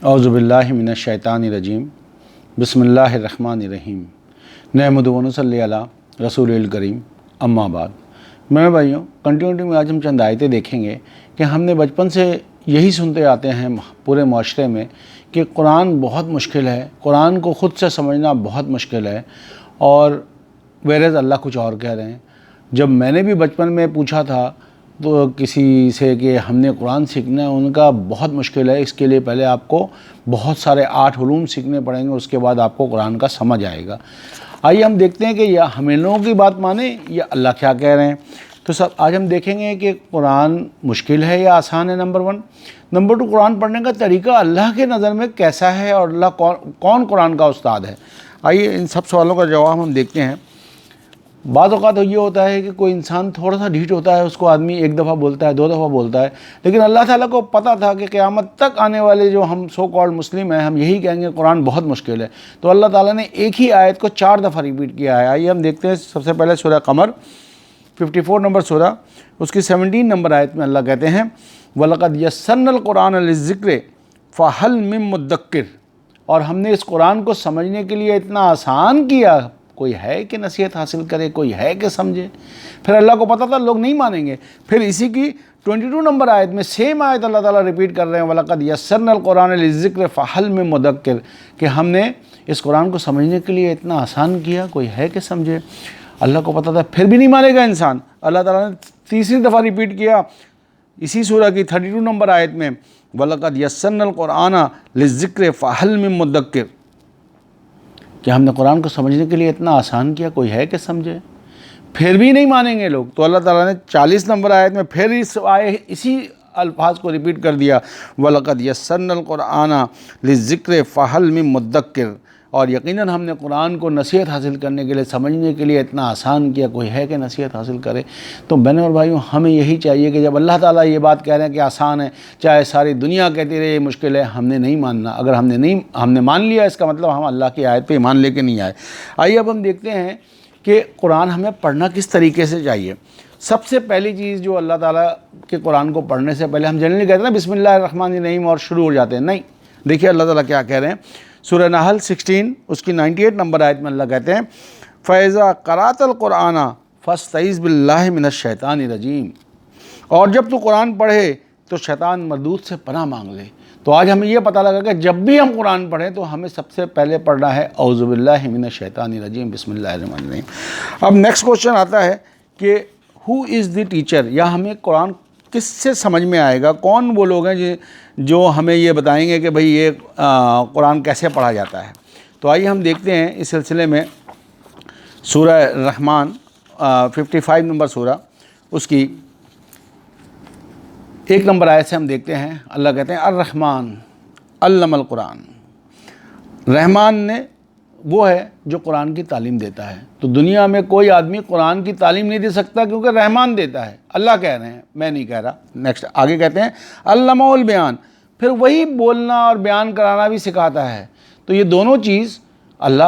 اعوذ باللہ من الشیطان الرجیم بسم اللہ الرحمن الرحیم نحمدہ و نصلی علی رسول الکریم اما بعد۔ میرے بھائیوں، کنٹینیوٹی میں آج ہم چند آیتیں دیکھیں گے کہ ہم نے بچپن سے یہی سنتے آتے ہیں پورے معاشرے میں کہ قرآن بہت مشکل ہے، قرآن کو خود سے سمجھنا بہت مشکل ہے، اور ویرز اللہ کچھ اور کہہ رہے ہیں۔ جب میں نے بھی بچپن میں پوچھا تھا تو کسی سے کہ ہم نے قرآن سیکھنا ہے، ان کا بہت مشکل ہے، اس کے لیے پہلے آپ کو بہت سارے 8 علوم سیکھنے پڑیں گے، اس کے بعد آپ کو قرآن کا سمجھ آئے گا۔ آئیے ہم دیکھتے ہیں کہ یا ہم ان لوگوں کی بات مانیں یا اللہ کیا کہہ رہے ہیں۔ تو آج ہم دیکھیں گے کہ قرآن مشکل ہے یا آسان ہے، نمبر 1۔ نمبر 2، قرآن پڑھنے کا طریقہ اللہ کے نظر میں کیسا ہے اور اللہ کون قرآن کا استاد ہے۔ آئیے ان سب سوالوں کا جواب ہم دیکھتے ہیں۔ بعض اوقات یہ ہوتا ہے کہ کوئی انسان تھوڑا سا ڈھیٹ ہوتا ہے، اس کو آدمی 1 دفعہ بولتا ہے، 2 دفعہ بولتا ہے، لیکن اللہ تعالیٰ کو پتہ تھا کہ قیامت تک آنے والے جو ہم سو کالڈ مسلم ہیں، ہم یہی کہیں گے قرآن بہت مشکل ہے، تو اللہ تعالیٰ نے ایک ہی آیت کو 4 دفعہ ریپیٹ کیا ہے۔ آئیے ہم دیکھتے ہیں۔ سب سے پہلے سورہ قمر 54 نمبر سورہ، اس کی 17 نمبر آیت میں اللہ کہتے ہیں وَلَقَدْ يَسَّرْنَا الْقُرْآنَ لِلذِّكْرِ فَهَلْ مِن مُدَّكِّرٍ، اور ہم نے اس قرآن کو سمجھنے کے لیے اتنا آسان کیا، کوئی ہے کہ نصیحت حاصل کرے، کوئی ہے کہ سمجھے۔ پھر اللہ کو پتہ تھا لوگ نہیں مانیں گے، پھر اسی کی 22 نمبر آیت میں سیم آیت اللہ تعالیٰ ریپیٹ کر رہے ہیں وَلَقَدْ يَسَّرْنَا الْقُرْآنَ لِلذِّكْرِ فَهَلْ مِن مُدَّكِّرٍ، کہ ہم نے اس قرآن کو سمجھنے کے لیے اتنا آسان کیا، کوئی ہے کہ سمجھے۔ اللہ کو پتہ تھا پھر بھی نہیں مانے گا انسان، اللہ تعالیٰ نے تیسری دفعہ ریپیٹ کیا اسی سورہ کی 32 نمبر آیت میں وَلَقَدْ يَسَّرْنَا الْقُرْآنَ لِلذِّكْرِ فَهَلْ مِن مُدَّكِّرٍ، کہ ہم نے قرآن کو سمجھنے کے لیے اتنا آسان کیا، کوئی ہے کہ سمجھے۔ پھر بھی نہیں مانیں گے لوگ، تو اللہ تعالیٰ نے 40 نمبر آیت میں پھر اسی الفاظ کو ریپیٹ کر دیا وَلَقَدْ يَسَّرْنَا الْقُرْآنَ لِلذِّكْرِ فَهَلْ مِن مُدَّكِّرٍ، اور یقیناً ہم نے قرآن کو نصیحت حاصل کرنے کے لیے، سمجھنے کے لیے اتنا آسان کیا، کوئی ہے کہ نصیحت حاصل کرے۔ تو بہنوں اور بھائیوں، ہمیں یہی چاہیے کہ جب اللہ تعالیٰ یہ بات کہہ رہے ہیں کہ آسان ہے، چاہے ساری دنیا کہتی رہے یہ مشکل ہے، ہم نے نہیں ماننا۔ اگر ہم نے مان لیا، اس کا مطلب ہم اللہ کی آیت پہ ایمان لے کے نہیں آئے۔ آئیے اب ہم دیکھتے ہیں کہ قرآن ہمیں پڑھنا کس طریقے سے چاہیے۔ سب سے پہلی چیز جو اللہ تعالیٰ کے قرآن کو پڑھنے سے پہلے ہم جنرلی کہتے ہیں نا بسم اللہ الرحمن الرحیم اور شروع ہو جاتے ہیں، نہیں۔ دیکھیے اللہ تعالیٰ کیا کہہ رہے ہیں۔ سورہ نحل 16 اس کی 98 نمبر آیت میں اللہ کہتے ہیں فَإِذَا قَرَأْتَ الْقُرْآنَ فَاسْتَعِذْ بِاللَّهِ مِنَ الشَّيْطَانِ الرَّجِيمِ، اور جب تو قرآن پڑھے تو شیطان مردود سے پناہ مانگ لے۔ تو آج ہمیں یہ پتہ لگا کہ جب بھی ہم قرآن پڑھیں تو ہمیں سب سے پہلے پڑھنا ہے اعوذ باللہ من الشیطان الرجیم بسم اللہ الرحمن الرحیم۔ اب نیکسٹ کوشچن آتا ہے کہ ہو از دی ٹیچر، یا ہمیں قرآن کس سے سمجھ میں آئے گا، کون وہ لوگ ہیں جو ہمیں یہ بتائیں گے کہ بھئی یہ قرآن کیسے پڑھا جاتا ہے۔ تو آئیے ہم دیکھتے ہیں اس سلسلے میں سورہ رحمان 55 نمبر سورہ، اس کی 1 نمبر آیت سے ہم دیکھتے ہیں اللہ کہتے ہیں الرحمن علم القرآن، رحمان نے وہ ہے جو قرآن کی تعلیم دیتا ہے۔ تو دنیا میں کوئی آدمی قرآن کی تعلیم نہیں دے سکتا کیونکہ رحمان دیتا ہے، اللہ کہہ رہے ہیں، میں نہیں کہہ رہا۔ نیکسٹ آگے کہتے ہیں علمہ البیان، پھر وہی بولنا اور بیان کرانا بھی سکھاتا ہے۔ تو یہ دونوں چیز، اللہ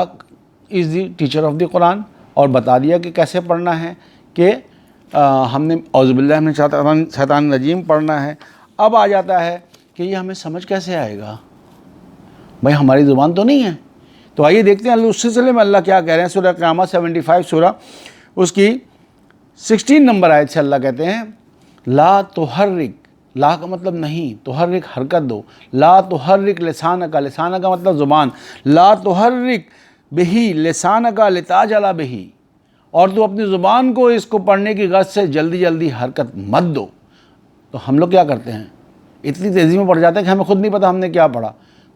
از دی ٹیچر آف دی قرآن، اور بتا دیا کہ کیسے پڑھنا ہے، کہ ہم نے اعوذ باللہ من الشیطان الرجیم پڑھنا ہے۔ اب آ جاتا ہے کہ یہ ہمیں سمجھ کیسے آئے گا، بھائی ہماری زبان تو نہیں ہے۔ تو آئیے دیکھتے ہیں اس سلسلے میں اللہ کیا کہہ رہے ہیں۔ سورہ قیامت 75 سورہ، اس کی 16 نمبر آیت سے اللہ کہتے ہیں لا تحرک، لا کا مطلب نہیں، تحرک حرکت دو، لا تحرک لسانک، لسانک کا مطلب زبان، لا تحرک بہی لسانک لتعجل بہی، اور تو اپنی زبان کو اس کو پڑھنے کی غرض سے جلدی جلدی حرکت مت دو۔ تو ہم لوگ کیا کرتے ہیں، اتنی تیزی میں پڑھ جاتے ہیں کہ ہمیں خود نہیں پتہ ہم نے کیا پڑھا۔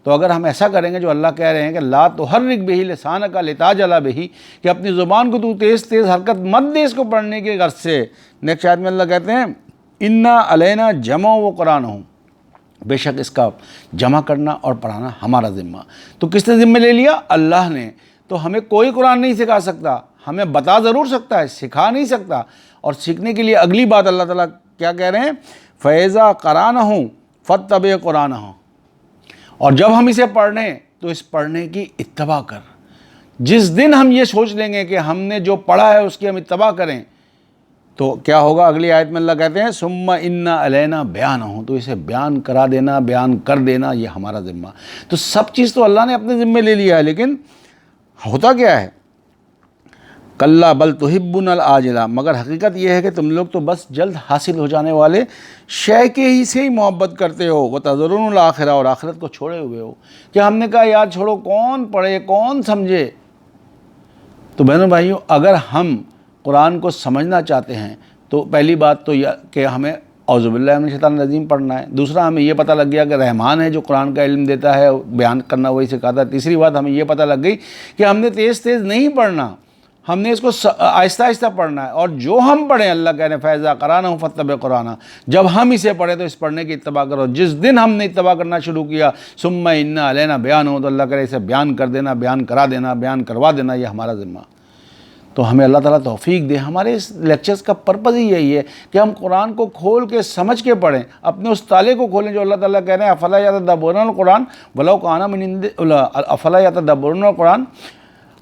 تو اگر ہم ایسا کریں گے جو اللہ کہہ رہے ہیں کہ لا تحرک بہی لسانک لتعجل بہی، کہ اپنی زبان کو تو تیز تیز حرکت مت دے اس کو پڑھنے کی غرض سے۔ نیکسٹ آیت میں اللہ کہتے ہیں انا علینا جمع و قرآنہ، بے شک اس کا جمع کرنا اور پڑھانا ہمارا ذمہ۔ تو کس نے ذمہ لے لیا؟ اللہ نے۔ تو ہمیں کوئی قرآن نہیں سکھا سکتا، ہمیں بتا ضرور سکتا ہے، سکھا نہیں سکتا۔ اور سیکھنے کے لیے اگلی بات اللہ تعالیٰ کیا کہہ رہے ہیں فَإِذَا قَرَأْنَهُ فَاتَّبِعْ قُرْآنَهُ، اور جب ہم اسے پڑھیں تو اس پڑھنے کی اتباع کر۔ جس دن ہم یہ سوچ لیں گے کہ ہم نے جو پڑھا ہے اس کی ہم اتباع کریں، تو کیا ہوگا؟ اگلی آیت میں اللہ کہتے ہیں ثم ان علینا بیانہ، تو اسے بیان کرا دینا، بیان کر دینا یہ ہمارا ذمہ۔ تو سب چیز تو اللہ نے اپنے ذمے لے لیا ہے، لیکن ہوتا کیا ہے؟ کلا بل تحبون العاجلہ، مگر حقیقت یہ ہے کہ تم لوگ تو بس جلد حاصل ہو جانے والے شے کے ہی سے ہی محبت کرتے ہو، وتذرون الآخرہ، اور آخرت کو چھوڑے ہوئے ہو۔ کہ ہم نے کہا یار چھوڑو، کون پڑھے کون سمجھے؟ تو بہنوں بھائیوں، اگر ہم قرآن کو سمجھنا چاہتے ہیں تو پہلی بات تو یہ کہ ہمیں اعوذ باللہ من الشیطان الرجیم پڑھنا ہے۔ دوسرا، ہمیں یہ پتہ لگ گیا کہ رحمان ہے جو قرآن کا علم دیتا ہے، بیان کرنا وہی سکھاتا ہے۔ تیسری بات ہمیں یہ پتہ لگ گئی کہ ہم نے تیز تیز نہیں پڑھنا، ہم نے اس کو آہستہ آہستہ پڑھنا ہے، اور جو ہم پڑھیں اللہ کہہ رہے ہیں فیضا قرانہ فتبع قرآنہ، جب ہم اسے پڑھیں تو اس پڑھنے کی اتباع کرو۔ جس دن ہم نے اتباع کرنا شروع کیا ثم ان علینا بیانہ، تو اللہ کہہ رہے اسے بیان کر دینا، بیان کرا دینا، بیان کروا دینا یہ ہمارا ذمہ۔ تو ہمیں اللہ تعالیٰ توفیق دے۔ ہمارے اس لیکچرز کا پرپز ہی یہی ہے کہ ہم قرآن کو کھول کے سمجھ کے پڑھیں، اپنے اس تالے کو کھولیں جو اللہ تعالیٰ کہہ رہے ہیں افلا یتدبرون القرآن ولو کان من عند افلا یتدبرون القرآن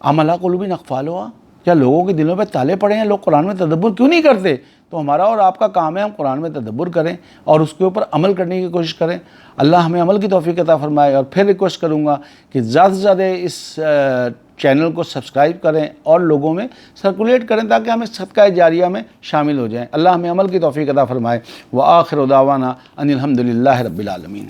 ام علی قلوب اقفالها، کیا لوگوں کے دلوں پہ تالے پڑے ہیں، لوگ قرآن میں تدبر کیوں نہیں کرتے؟ تو ہمارا اور آپ کا کام ہے ہم قرآن میں تدبر کریں اور اس کے اوپر عمل کرنے کی کوشش کریں۔ اللہ ہمیں عمل کی توفیق عطا فرمائے۔ اور پھر ریکویسٹ کروں گا کہ زیادہ سے زیادہ اس چینل کو سبسکرائب کریں اور لوگوں میں سرکولیٹ کریں تاکہ ہمیں صدقہ جاریہ میں شامل ہو جائیں۔ اللہ ہمیں عمل کی توفیق عطا فرمائے۔ وآخر دعوانا ان الحمد للہ رب العالمین۔